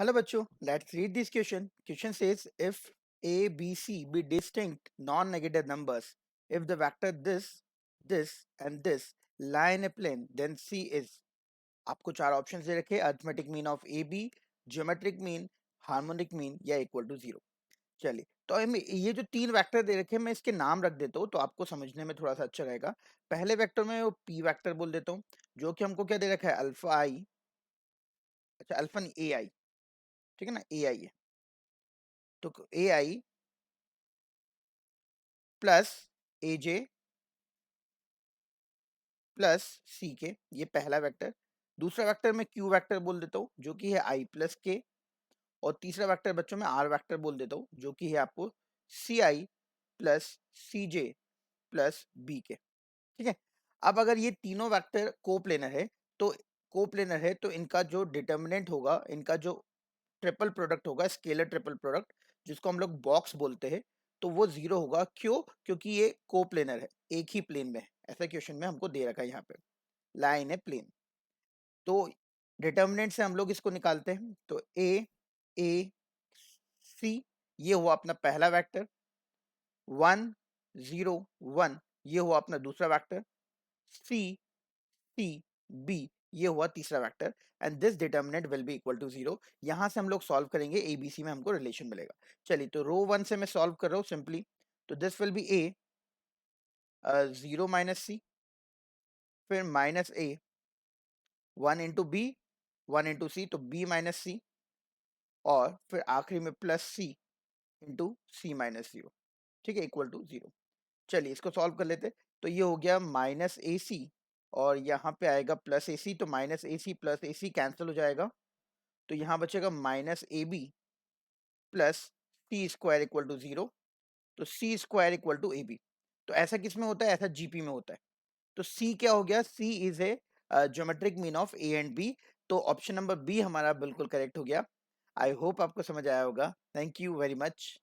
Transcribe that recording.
Hello, Bacho. Let's read this question. Question says if A, B, C be distinct non-negative numbers, if the vector this, and this lie in a plane, then C is. आपको चार options दे रखे arithmetic mean of A B, geometric mean, harmonic mean या equal to zero. चलिए तो हम ये जो तीन वेक्टर दे रखे हैं मैं इसके नाम रख देता हूँ तो आपको समझने में थोड़ा सा अच्छा रहेगा. पहले वेक्टर में वो पी वेक्टर बोल देता हूँ जो कि हमको क्या दे रखा है अल्फा आई. अच्छा अल्फा नहीं ए आई. ठीक है ना ए आई है तो ए आई प्लस ए जे प्लस सी के ये पहला वेक्टर. दूसरा वेक्टर मैं क्यू वेक्टर बोल देता हूँ जो कि है आई प्लस के. और तीसरा वेक्टर बच्चों में आर वेक्टर बोल देता हूँ जो कि है आपको सी आई प्लस सी जे प्लस बी के. ठीक है. अब अगर ये तीनों वेक्टर कोप्लेनर है तो इनका जो डिटर्मिनेंट होगा, इनका जो ट्रिपल प्रोडक्ट होगा, स्केलर ट्रिपल प्रोडक्ट जिसको हम लोग बॉक्स बोलते हैं, तो वो जीरो होगा. क्यों? क्योंकि ये कोप्लेनर है, एक ही प्लेन में है. ऐसा क्वेश्चन में हमको दे रखा है यहाँ पे लाइन है प्लेन. तो डिटर्मिनेंट से हम लोग इसको निकालते हैं तो ए सी ये हुआ अपना पहला वेक्टर. 1 0 1 ये हुआ अपना दूसरा वेक्टर. सी सी बी ये हुआ तीसरा vector. And this determinant will be equal to zero. यहां से हम लोग सॉल्व करेंगे एबीसी में हमको रिलेशन मिलेगा. चलिए तो रो 1 से मैं सॉल्व कर रहा हूँ सिंपली. तो दिस विल बी ए 0 - सी, फिर -a 1 × b 1 × c तो b - c, और फिर आखिरी में प्लस सी इंटू c - 0. ठीक है इक्वल टू जीरो. चलिए इसको सॉल्व कर लेते. तो ये हो गया -ac और यहाँ पे आएगा +ac. तो -ac प्लस ac कैंसिल हो जाएगा. तो यहाँ बचेगा -ab plus C square equal to zero. तो C square equal to A B. तो ऐसा किस में होता है? ऐसा जीपी में होता है. तो सी क्या हो गया? C is a geometric mean of A and B. तो ऑप्शन नंबर बी हमारा बिल्कुल करेक्ट हो गया. आई होप आपको समझ आया होगा. Thank you very much.